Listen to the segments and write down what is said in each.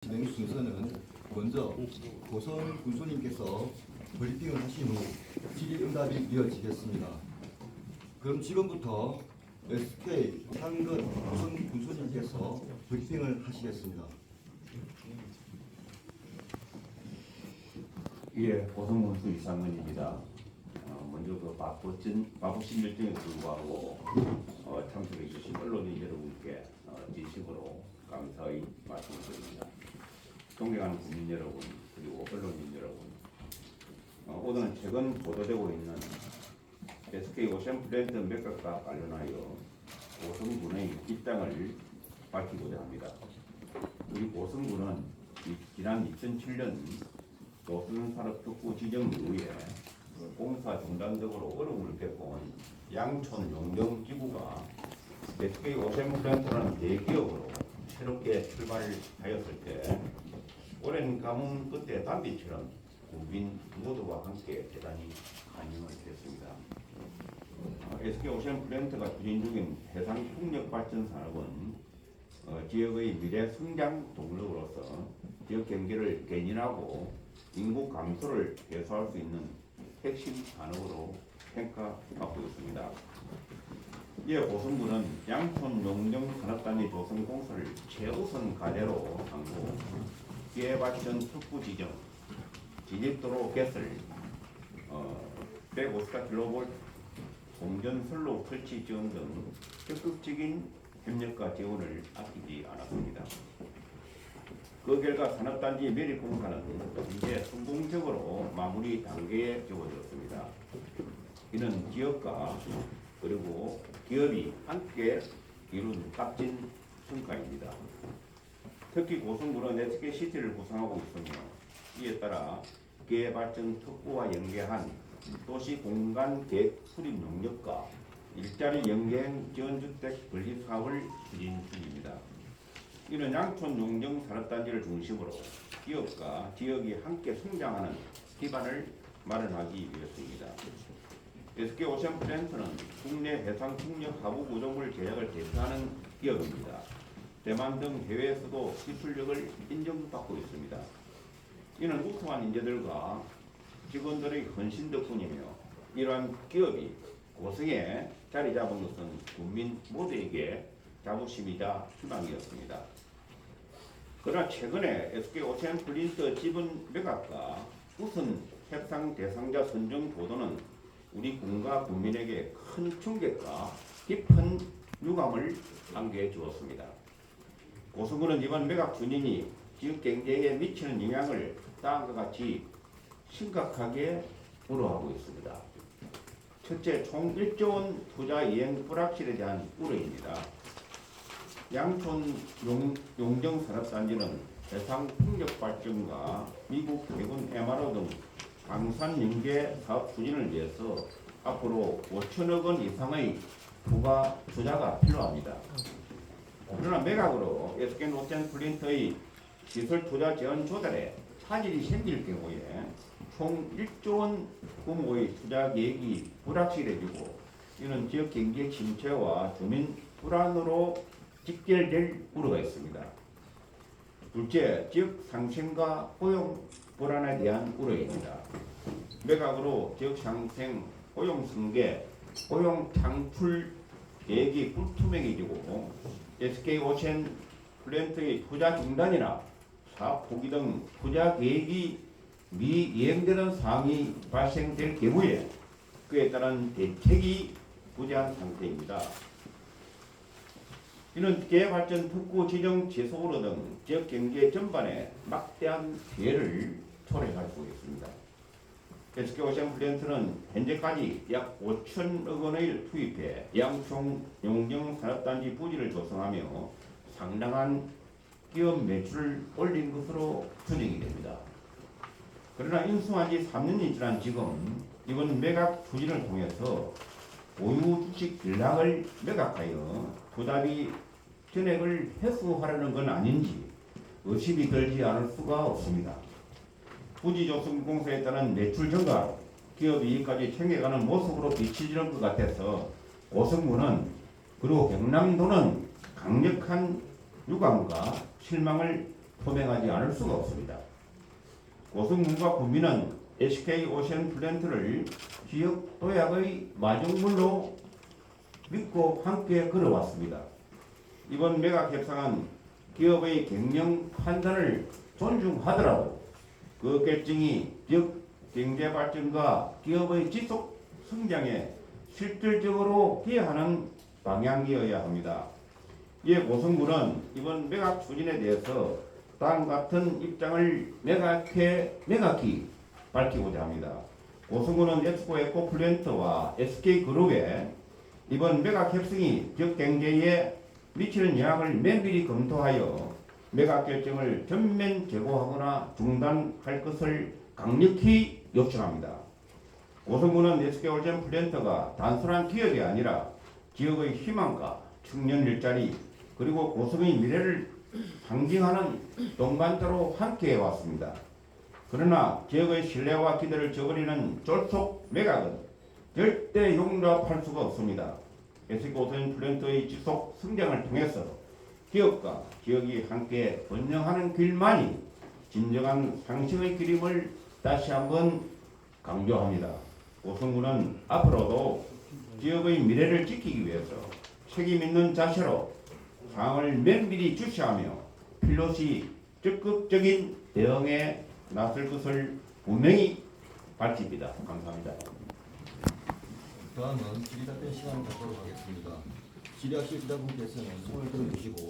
진행 순서는 먼저 고선 군수님께서 브리핑을 하신 후 질의응답이 이어지겠습니다. 그럼 지금부터 SK 한근 고선 군수님께서 브리핑을 하시겠습니다. 예, 고성군수 이상은입니다. 먼저 바쁘신 일정에 불구하고 참석해 주신 언론인 여러분께 진심으로 감사의 말씀을 드립니다. 존경하는 국민 여러분 그리고 언론인 여러분, 오늘은 최근 보도되고 있는 SK 오션플랜트 매각과 관련하여 고성군의 입장을 밝히고자 합니다. 우리 고성군은 지난 2007년 조선산업특구 지정 이후에 공사 중단 등으로 어려움을 겪어온 양촌 용병지구가 SK 오션플랜트라는 대기업으로 새롭게 출발하였을 때 오랜 가뭄 끝에 단비처럼 국민 모두와 함께 대단히 환영을 했습니다. SK 오션플랜트가 추진 중인 해상풍력 발전 산업은 지역의 미래 성장 동력으로서 지역 경제를 개진하고 인구 감소를 해소할 수 있는 핵심 산업으로 평가받고 있습니다. 이에 고성군은 양촌 용정 산업단지 조성 공사를 최우선 과제로 한 후 기회발전 특구 지정, 진입도로 개설, 150kV 공전 선로 설치 지원 등 적극적인 협력과 지원을 아끼지 않았습니다. 그 결과 산업단지 매립 공사는 이제 성공적으로 마무리 단계에 접어들었습니다. 이는 지역과 그리고 기업이 함께 이룬 값진 성과입니다. 특히 고성군은 SK시티를 구성하고 있으며 이에 따라 기회발전 특구와 연계한 도시 공간 계획 수립 능력과 일자리 연계형 지원주택 건립 사업을 추진 중입니다. 이는 양촌 용정 산업단지를 중심으로 기업과 지역이 함께 성장하는 기반을 마련하기 위해서입니다. SK 오션플랜트는 국내 해상풍력 하부 구조물 제약을 대표하는 기업입니다. 대만 등 해외에서도 기술력을 인정받고 있습니다. 이는 우수한 인재들과 직원들의 헌신 덕분이며 이러한 기업이 고성에 자리 잡은 것은 국민 모두에게 자부심이자 희망이었습니다. 그러나 최근에 SK 오션플랜트 지분 매각과 우선 협상 대상자 선정 보도는 우리 군과 국민에게 큰 충격과 깊은 유감을 안겨해 주었습니다. 고성군은 이번 매각 준인이 지역 경제에 미치는 영향을 다음과 같이 심각하게 우려하고 있습니다. 첫째, 총 1조 원 투자 이행 불확실에 대한 우려입니다. 양촌 용정 산업단지는 해상풍력 발전과 미국 해군 MRO 등 방산 연계 사업 추진을 위해서 앞으로 5천억 원 이상의 부가 투자가 필요합니다. 그러나 매각으로 SK 오션플랜트의 시설 투자 지원 조달에 차질이 생길 경우에 총 1조 원 규모의 투자 계획이 불확실해지고 이는 지역 경제 침체와 주민 불안으로 직결될 우려가 있습니다. 둘째, 지역 상생과 고용 불안에 대한 우려입니다. 매각으로 지역 상생, 고용 승계, 고용 창출 계획이 불투명해지고 SK 오션플랜트의 투자 중단이나 사업 포기 등 투자 계획이 미이행되는 사항이 발생될 경우에 그에 따른 대책이 부재한 상태입니다. 이는 기회발전 특구 지정 취소로 등 지역 경제 전반에 막대한 피해를 초래할 수 있습니다. SK 오션플랜트는 현재까지 약 5천억 원을 투입해 양촌 용정 산업단지 부지를 조성하며 상당한 기업 매출을 올린 것으로 추정이 됩니다. 그러나 인수한 지 3년이 지난 지금 이번 매각 추진을 통해서 보유 주식 일락을 매각하여 투자비 전액을 회수하려는 건 아닌지 의심이 들지 않을 수가 없습니다. 부지 조성 공사에 따른 매출 증가로 기업 이익까지 챙겨가는 모습으로 비춰지는 것 같아서 고성군은 그리고 경남도는 강력한 유감과 실망을 소명하지 않을 수가 없습니다. 고성군과 구민은 SK 오션 플랜트를 지역 도약의 마중물로 믿고 함께 걸어왔습니다. 이번 매각 협상은 기업의 경영 판단을 존중하더라도 그 결정이 지역 경제 발전과 기업의 지속 성장에 실질적으로 기여하는 방향이어야 합니다. 이에 고성군은 이번 매각 추진에 대해서 다음 같은 입장을 매각히 밝히고자 합니다. 고성군은 에스코 에코플랜트와 SK그룹의 이번 매각 협상이 지역 경제에 미치는 영향을 면밀히 검토하여 매각 결정을 전면 재고하거나 중단할 것을 강력히 요청합니다. 고성군은 SK오션 플랜트가 단순한 기업이 아니라 지역의 희망과 청년 일자리 그리고 고성의 미래를 상징하는 동반자로 함께해 왔습니다. 그러나 지역의 신뢰와 기대를 저버리는 졸속 매각은 절대 용납할 수가 없습니다. SK오션 플랜트의 지속 성장을 통해서 기업과 지역이 함께 번영하는 길만이 진정한 상승의 길임을 다시 한번 강조합니다. 고성군은 앞으로도 지역의 미래를 지키기 위해서 책임 있는 자세로 상황을 면밀히 주시하며 필요시 적극적인 대응에 나설 것을 분명히 밝힙니다. 감사합니다. 다음은 질의답변 시간을 갖도록 하겠습니다. 질의하실 지도부께서는 손을 들어주시고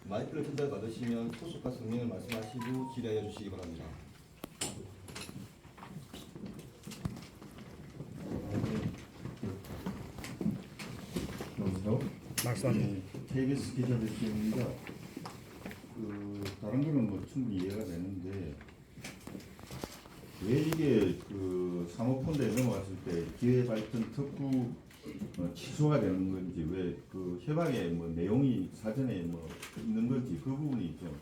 마이크를 전달받으시면 소속과 성명을 말씀하시고 질의하여 주시기 바랍니다. 말씀하세요. KBS 기자 대표입니다. 다른 거는 뭐 충분히 이해가 되는데 왜 이게 사모펀드에 넘어갔을 때 기회발전 특구 취소가 되는 건지 왜 협약에 뭐 내용이 사전에 뭐 있는 건지 그 부분이 좀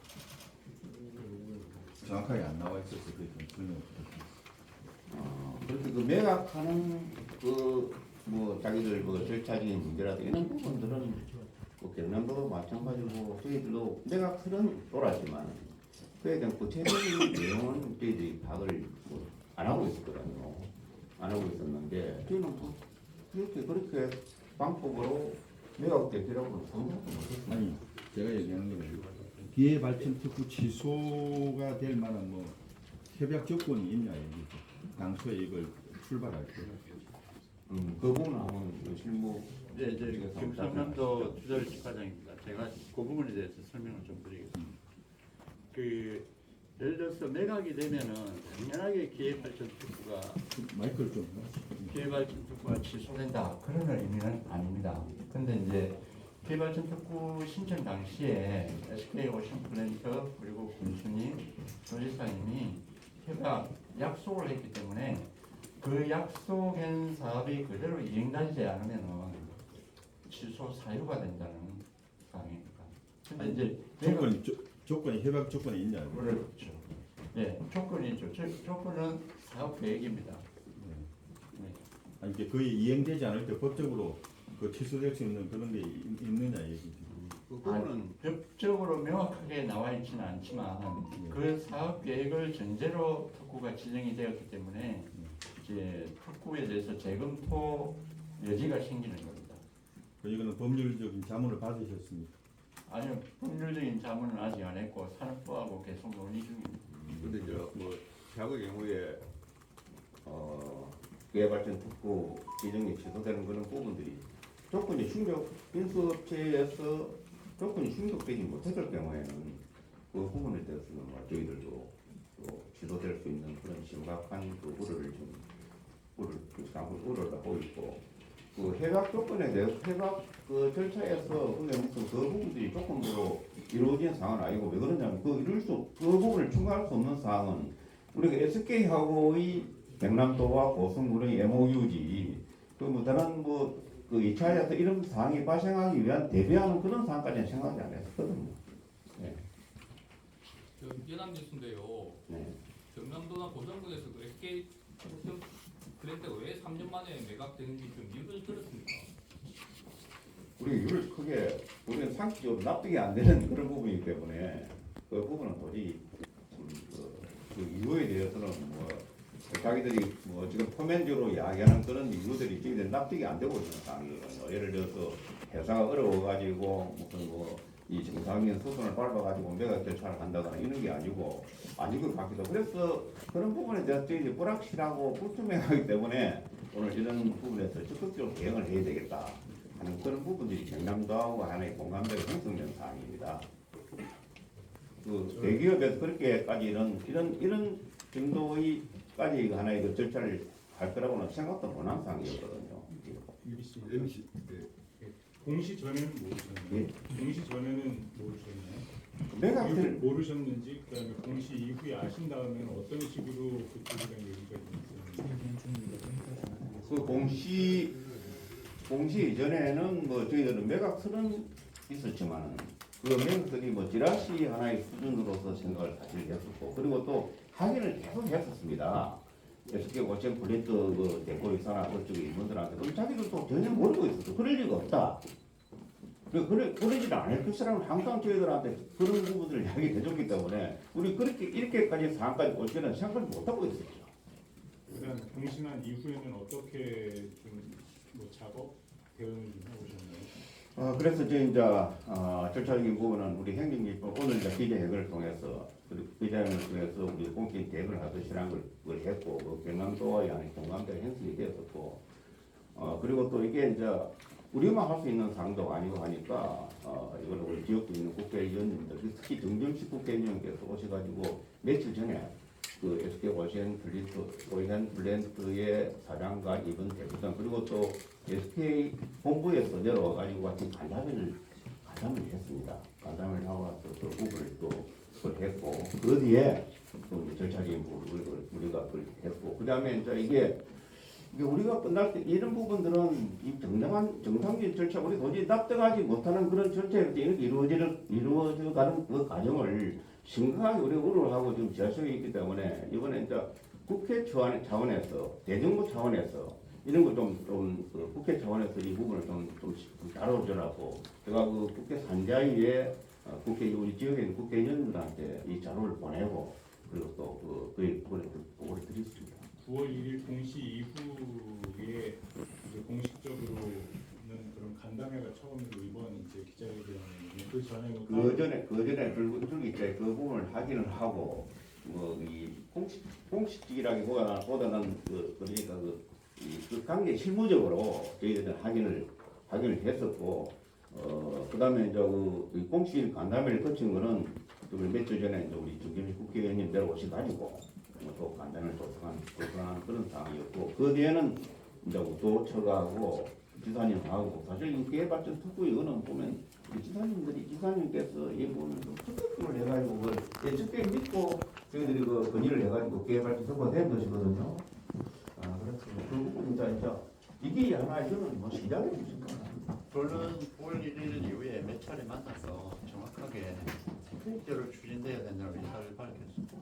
정확하게 안 나와 있어서 그게 좀 설명 부탁드립니다. 그렇게 그 매각하는 뭐 자기들 뭐 절차적인 문제라든가 이런 부분들은 뭐 경남도 마찬가지고 저희들도 매각설은 돌았지만 그에 대한 구체적인 내용은 저희들이 파악을 안 하고 있었거든요. 안 하고 있었는데 저희는 뭐 그렇게 방법으로 매각 대표라고는 생각도 못했습니다. 아니 제가 얘기하는 거는 기회발전 특구 취소가 될 만한 뭐 협약 조건이 있냐 얘기죠. 당초에 이걸 출발할 때. 그 부분은 한번 실무 네, 이제 김성남도 주절집과장입니다. 제가 그 부분에 대해서 설명을 좀 드리겠습니다. 예를 들어서 매각이 되면은 당연하게 기회발전 특구가 마이크를 좀. 기회발전 특구가 취소된다 그런 의미는 아닙니다. 근데 이제 기회발전 특구 신청 당시에 SK 오션 플랜트 그리고 군수님, 도지사님이 협약 약속을 했기 때문에 그 약속한 사업이 그대로 이행되지 않으면은 취소 사유가 된다는 사항입니다. 근데 이제 조건이 협약 조건이 있냐? 그렇죠. 네, 조건이죠. 조건은 사업 계획입니다. 네. 아니 이게 거의 이행되지 않을 때 법적으로 취소될 수 있는 그런 게 있느냐 얘기죠. 그 부분은 법적으로 명확하게 나와 있지는 않지만 그 사업 계획을 전제로 특구가 지정이 되었기 때문에 이제 특구에 대해서 재검토 여지가 생기는 겁니다. 이거는 법률적인 자문을 받으셨습니까? 아니요, 법률적인 자문은 아직 안 했고 산업부하고 계속 논의 중입니다. 근데 이제 뭐 최악의 경우에 기회발전 특구 지정이 취소되는 그런 부분들이 조건이 인수업체에서 조건이 충족되지 못했을 경우에는 그 부분에 대해서는 저희들도 또 취소될 수 있는 그런 심각한 우려를 하고 있고 그 협약 조건에 대해서 협약 절차에서 그게 무슨 그 부분들이 조건으로 이루어진 사항은 아니고 왜 그러냐면 그 부분을 충족할 수 없는 사항은 우리가 SK하고의 경남도와 고성군의 MOU지 뭐 다른 그 2차에서 이런 사항이 발생하기 위한 대비하는 그런 사항까지는 생각이 안 했었거든요. 네. 연암 뉴스인데요. 네. 경남도나 고성군에서 그 SK 그랜드가 왜 3년 만에 매각되는지 좀 이유를 들었습니까? 우리 이유를 크게 우리는 상식적으로 납득이 안 되는 그런 부분이기 때문에 그 부분은 도저히 그 이유에 대해서는 뭐 자기들이 뭐 지금 표면적으로 이야기하는 그런 이유들이 저희들 납득이 안 되고 있는 상황이거든요. 예를 들어서 회사가 어려워가지고 무슨 뭐 이 정상적인 수순을 밟아가지고 매각 절차를 한다거나 이런 게 아니고 아닌 것 같기도. 그래서 그런 부분에 대해서 저희들이 불확실하고 불투명하기 때문에 오늘 이런 부분에서 적극적으로 대응을 해야 되겠다 하는 그런 부분들이 경남도하고 하나의 공감대가 형성된 사항입니다. 그 대기업에서 그렇게까지 이런 정도의까지 하나의 그 절차를 할 거라고는 생각도 못한 상황이었거든요. MBC. 공시 전에는 모르셨나요? 예. 공시 전에는 모르셨나요? 매각을 모르셨는지 그다음에 공시 이후에 아신 다음에는 어떤 식으로 그쪽이랑 얘기가 있었는지. 그 공시 이전에는 뭐 저희들은 매각설은 있었지만 그 매각설이 뭐 지라시 하나의 수준으로서 생각을 사실 했었고 그리고 또 확인을 계속 했었습니다. SK 오션 플랜트 그 대표이사나 그쪽의 임원들한테 그럼 자기들도 전혀 모르고 있었어. 그럴 리가 없다. 그러지를 않을 것이라는 항상 저희들한테 그런 부분들을 이야기해 줬기 때문에 우리 그렇게 이렇게까지 상황까지 올 때는 생각을 못하고 있었죠. 그다음 공신한 이후에는 어떻게 좀 뭐 작업 대응을 좀 해오셨나요? 그래서 이제 절차적인 부분은 우리 행정기 오늘 이제 기자회견을 통해서 기자회견을 통해서 우리 공식 대응을 할 것이라는 걸 했고 그 경남도와의 하는 공감대가 형성이 되었었고 그리고 또 이게 이제 우리만 할 수 있는 사항도 아니고 하니까 이거는 우리 지역에 있는 국회의원님들 특히 정점식 국회의원님께서 오셔가지고 며칠 전에 그 SK 오션 플랜트의 사장과 이번 대표장 그리고 또 SK 본부에서 내려와가지고 같은 간담회를 했습니다. 간담회를 하고 와서 그 부분을 또 했고 그 뒤에 또 절차적인 부분을 우리가 했고 그 다음에 이제 이게 우리가 끝날 때 이런 부분들은 이 정상적인 절차 우리 도저히 납득하지 못하는 그런 절차에 이렇게 이루어져 가는 그 과정을 심각하게 우리가 우려하고 지금 지하철이 있기 때문에 이번에 이제 국회 차원에서 대정부 차원에서 이런 거 좀 국회 차원에서 이 부분을 좀 다뤄주라고 제가 그 국회 산자위에 우리 지역에 있는 국회의원들한테 이 자료를 보내고 그리고 또 그의 보고를 드렸습니다. 9월 1일 공시 이후에 이제 공식적으로는 그런 간담회가 처음이고 이번 이제 기자회견이 그 전에 그 전에 줄기 때 그 부분을 확인을 하고 뭐 이 공식적이라기보다는 그러니까 그 관계 실무적으로 저희들은 확인을 했었고 그다음에 이제 그 공식 간담회를 거친 거는 며칠 전에 이제 우리 정경희 국회의원님 내려오시 가지고 또 간담회를 조성한 그런 상황이었고 그 뒤에는 이제 도처가하고 지사님하고 사실 이 기회발전 특구 이거는 보면 지사님께서 이 부분을 좀 특급을 해가지고 그걸 예측에 믿고 저희들이 그 건의를 해가지고 기회발전 특구가 된 것이거든요. 그래서 그 부분 진짜 이게 하나 이거는 뭐 시작이 무슨 물론 9월 1일 이후에 몇 차례 만나서 정확하게 대로 추진돼야 된다고 의사를 밝혔습니다.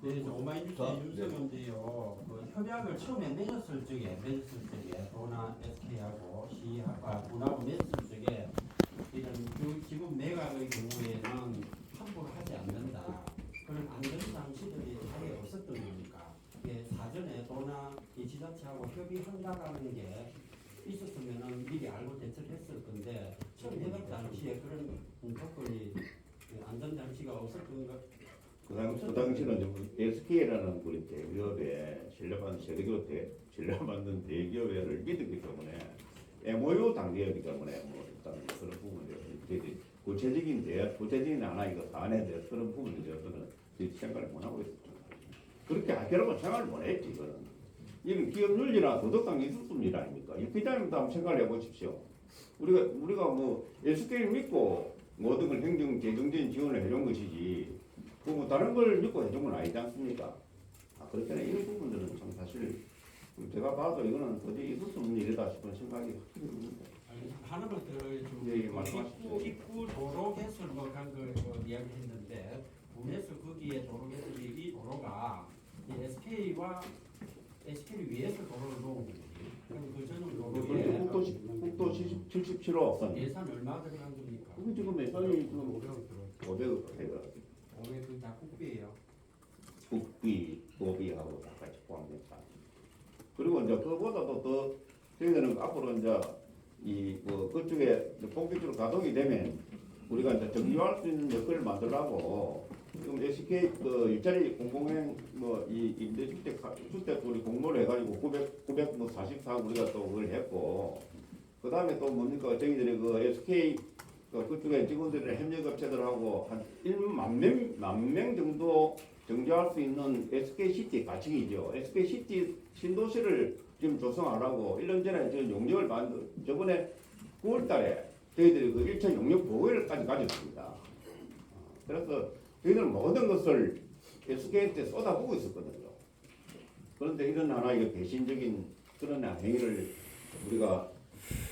네, 오마이뉴스 윤석인데요. 그 협약을 처음에 맺었을 적에 도나 SK하고 시하고 군하고 맺었을 적에 이런 지금 매각의 경우에는 환불을 하지 않는다. 그런 안전 장치들이 아예 없었던 거니까 이게 사전에 도나 이 지자체하고 협의한다라는 게 있었으면은 미리 알고 대처를 했을 건데 처음 매각 당시에 그런 조건이 안전 장치가 없었던 것. 그 당시는 SK라는 우리 대기업에 신뢰받는 대기업을 믿었기 때문에 MOU 단계였기 때문에 뭐 일단 그런 부분에 구체적인 하나 이거 사안에 대해서 그런 부분에 대해서는 생각을 못 하고 있었죠. 그렇게 하려고 생각을 못 했지 이거는. 이건 기업 윤리나 도덕상이 있었습니다 아닙니까? 이 기자님도 한번 생각을 해보십시오. 우리가 뭐 SK를 믿고 모든 걸 재정적인 지원을 해준 것이지. 뭐 다른 걸 믿고 해준 건 아니지 않습니까? 그렇기 때문에 이런 부분들은 참 사실 제가 봐도 이거는 도저히 있을 수 없는 일이다 싶은 생각이 확실히 듭니다. 하나만 더 예, 말씀하십시오. 입구 도로 개설 뭐간걸 이야기했는데 군에서 거기에 도로 개설이 이 도로가 SK와 SK를 위해서 도로를 놓은 거지. 그럼 그 전용 도로에 국도 77호 선. 예산 얼마 들어간 겁니까? 그게 지금 예산이 지금 500억 해가. 공회 그다 국비예요. 국비, 도비하고 다 같이 포함됐다. 그리고 이제 그보다도 더 저희들은 앞으로 이제 이뭐 그쪽에 본격적으로 가동이 되면 우리가 이제 정리할 수 있는 여건을 만들라고 지금 SK 그 일자리 공공행 뭐이 임대주택 우리 공모를 해가지고 944 우리가 또 그걸 했고 그 다음에 또 뭡니까 저희들이 그 SK 그쪽에 직원들의 협력업체들하고 한 1만 명 정도 정지할 수 있는 SK시티 가칭이죠. SK시티 신도시를 지금 조성하라고 1년 전에 지금 용역을 저번에 9월달에 저희들이 그 1차 용역 보고회까지 가져갑니다. 그래서 저희들은 모든 것을 SK한테 쏟아부고 있었거든요. 그런데 이런 하나의 배신적인 그런 행위를 우리가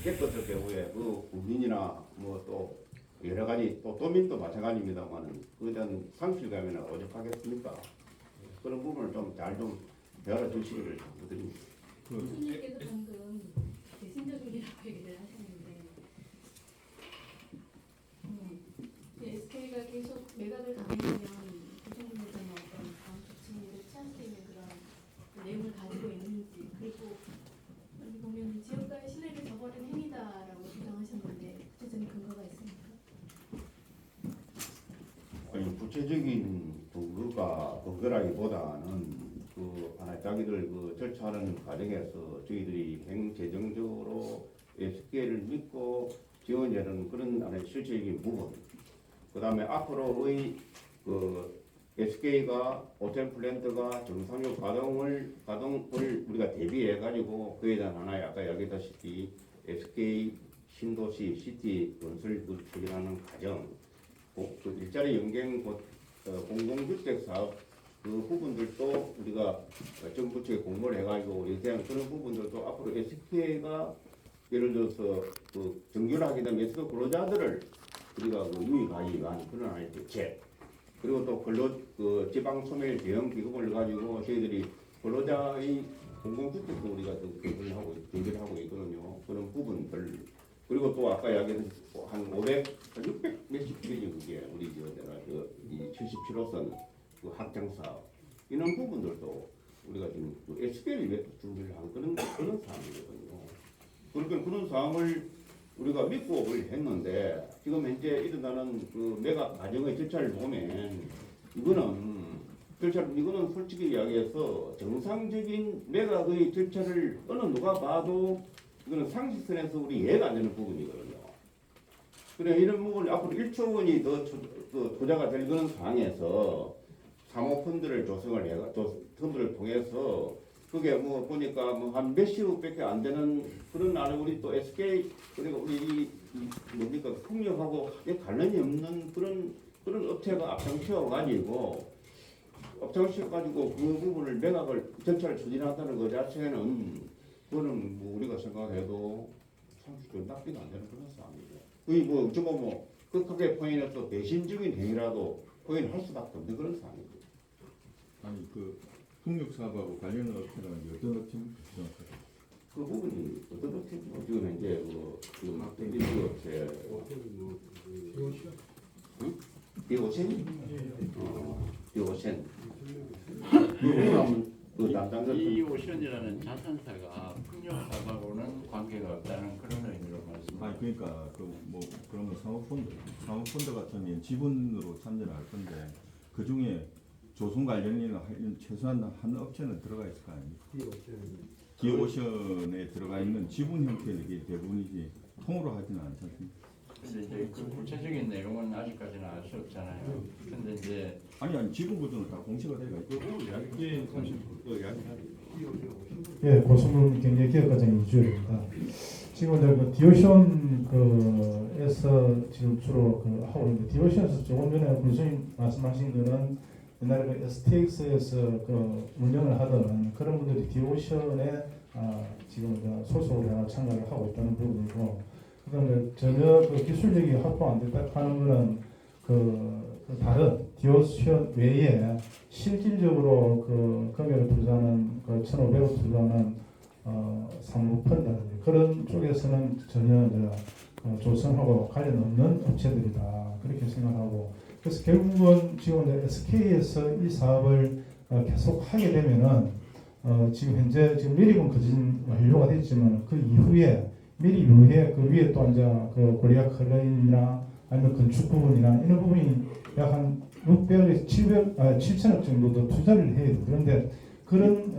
깨끗할 경우에 그 국민이나 뭐 또 여러 가지 또 도민도 마찬가지입니다만은 그에 대한 상실감이나 오죽하겠습니까? 그런 부분을 좀 잘 좀 배워 주시기를 부탁드립니다. 교수님께서 방금 배신적이라고 얘기를 하셨는데 SK가 계속 매각을 강행하면 교수님께서는 어떤 다음 조치를 취할 수 있는 그런 내용을 가지고 있는지 그리고 여기 보면 지역과의 신뢰를 저버린 행위다라고 주장하셨는데 구체적인 근거가 있습니까? 아니, 구체적인 근거라기보다는 그 하나 자기들 그 절차하는 과정에서 저희들이 행재정적으로 SK를 믿고 지원하는 그런 하나의 실질적인 부분. 그 다음에 앞으로의 그 SK가 호텔 플랜트가 정상적 가동을 우리가 대비해 가지고 그에 대한 하나의 아까 이야기했다시피 SK 신도시 시티 건설 추진하는 과정, 그 일자리 연계 공공주택 사업 그 부분들도 우리가 정부 측에 공모를 해가지고 우리에 대한 그런 부분들도 앞으로 SK가 예를 들어서 그 정규를 하게 되면 SK 근로자들을 우리가 그 유익하기 위한 그런 하나의 대책. 그리고 또 그 지방 소멸 대응 기금을 가지고 저희들이 근로자의 공공주택도 우리가 개발을 하고 있거든요. 그런 부분들. 그리고 또 아까 이야기한 한 600 몇십 billion 그게 우리 이 77호선 그 확장 사업 이런 부분들도 우리가 지금 그 SK를 위해 준비를 한 그런 사항이거든요. 그러니까 그런 사항을 우리가 믿고 했는데 지금 현재 일어나는 그 매각 과정의 절차를 보면 이거는 솔직히 이야기해서 정상적인 매각의 절차를 어느 누가 봐도 이거는 상식선에서 우리 이해가 안 되는 부분이거든요. 그래 이런 부분 앞으로 1조 원이 더 투자가 될 그런 상황에서 사모펀드를 펀드를 통해서 그게 뭐 보니까 뭐 한 몇십억밖에 안 되는 그런 안에 우리 또 SK 그리고 우리 뭡니까 풍력하고 관련이 없는 그런 업체가 앞장서 가지고 그 부분을 매각을 절차를 추진한다는 것 자체는 그거는 뭐 우리가 생각해도 상식적으로 납득이 안 되는 그런 상황이죠. 거의 뭐 저거 뭐 극하게 포인해서 배신적인 행위라도 포인할 수밖에 없는 그런 상황이죠. 아니 그 풍력 사업하고 관련된 업체는 어떤 업체입니까? 그 부분이 어떤 업체죠? 지금 현재 그 일부 업체 디오센? 디오센. 그 담당자 이 오션이라는 자산사가 풍력 사업하고는 관계가 없다는 그런 의미로 말씀하십니다. 아니 그러니까 그 뭐 그러면 사모펀드 같으면 지분으로 참여를 할 건데 그 중에 조성 관련이나 최소한 한 업체는 들어가 있을 거 아닙니까? 디오션에 들어가 있는 지분 형태는 이게 대부분이지 통으로 하지는 않지 않습니까? 근데 이제 그 구체적인 내용은 아직까지는 알 수 없잖아요. 근데 이제 아니 지분 구조는 다 공시가 돼가 있고 예, 고성군 경제기업과장 이주열입니다. 지금 이제 그 디오션 그에서 지금 주로 그 하고 있는데 디오션에서 조금 전에 교수님 말씀하신 거는 옛날에 그 STX에서 그 운영을 하던 그런 분들이 디오션에 지금 이제 소속으로 참가를 하고 있다는 부분이고, 그다음에 전혀 그 기술력이 확보 안 됐다 하는 거는 그 다른 디오션 외에 실질적으로 그 금액을 투자하는 그 1,500억 투자하는 사모펀드 그런 쪽에서는 전혀 이제 조성하고 관련 없는 업체들이다 그렇게 생각하고, 그래서 결국은 지금 이제 SK에서 이 사업을 계속 하게 되면은 지금 현재 지금 미리군 거진 완료가 됐지만 그 이후에 미리 이후에 그 위에 또 이제 그 고리아 클레인이나 아니면 건축 부분이나 이런 부분이 약 한 600에서 7천억 정도 더 투자를 해야 돼. 그런데 그런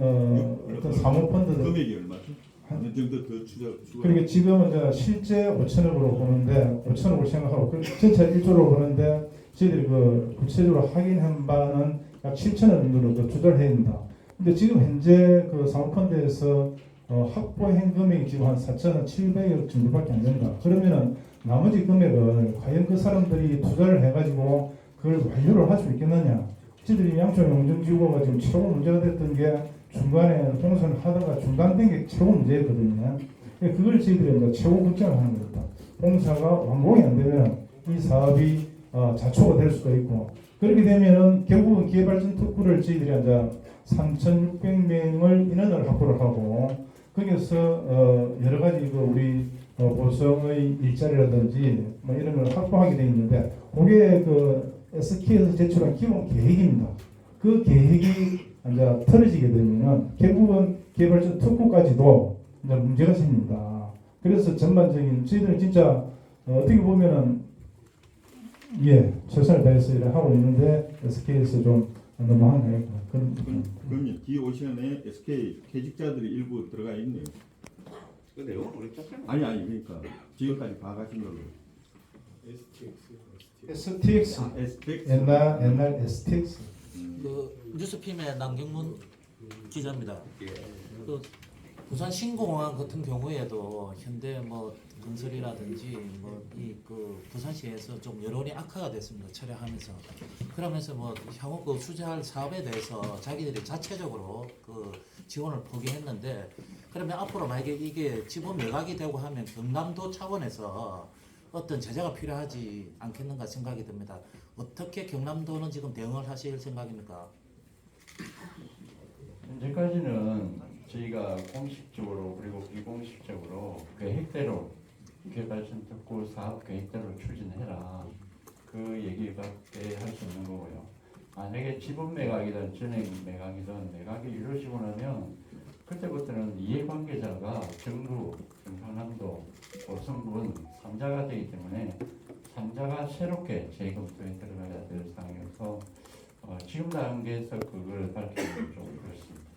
어떤 사모펀드들 금액이 얼마죠? 어느 정도 더 추가 그러니까 지금은 이제 실제 5천억으로 보는데 5천억을 생각하고 전체 1조로 보는데 저희들이 그 구체적으로 확인한 바는 약 7천억 정도로 더 투자를 해야 된다. 근데 지금 현재 그 사모펀드에서 확보한 금액이 지금 한 4,700억 정도밖에 안 된다. 그러면은 나머지 금액을 과연 그 사람들이 투자를 해가지고 그걸 완료를 할 수 있겠느냐? 저희들이 양쪽 용정지구가 지금 최고 문제가 됐던 게 중간에 공사를 하다가 중단된 게 최고 문제였거든요. 그걸 저희들이 이제 최고 걱정을 하는 겁니다. 공사가 완공이 안 되면 이 사업이 자초가 될 수가 있고 그렇게 되면은 결국은 기회발전 특구를 저희들이 이제 3,600명을 인원을 확보를 하고 거기서 여러 가지 그 우리 보성의 일자리라든지 뭐 이런 걸 확보하게 돼 있는데 그게 그 SK에서 제출한 기본 계획입니다. 그 계획이 이제 틀어지게 되면은 결국은 개발전 특구까지도 이제 문제가 생깁니다. 그래서 전반적인 저희들은 진짜 어떻게 보면은 최선을 다해서 일을 하고 있는데 SK에서 좀 너무한 거예요. 그럼 디오션에 SK 퇴직자들이 일부 들어가 있네요. 그 내용은 우리 짰잖아요. 아니 그러니까 지금까지 봐가신 걸로. STX STX 옛날 STX 그 뉴스핌의 남경문 기자입니다. 그 부산 신공항 같은 경우에도 현대 뭐 건설이라든지 뭐 이 그 부산시에서 좀 여론이 악화가 됐습니다. 철회하면서 그러면서 뭐 향후 그 수주할 사업에 대해서 자기들이 자체적으로 그 지원을 포기했는데 그러면 앞으로 만약에 이게 지분 매각이 되고 하면 경남도 차원에서 어떤 제재가 필요하지 않겠는가 생각이 듭니다. 어떻게 경남도는 지금 대응을 하실 생각입니까? 현재까지는 저희가 공식적으로 그리고 비공식적으로 계획대로 개발전 특구 사업 계획대로 추진해라 그 얘기밖에 할 수 있는 거고요. 만약에 지분 매각이든 전액 매각이든 매각이 이루어지고 나면 그때부터는 이해관계자가 정부, 경상남도, 고성군 3자가 되기 때문에 3자가 새롭게 재검토에 들어가야 될 상황이어서 지금 단계에서 그걸 밝히기는 좀 그렇습니다.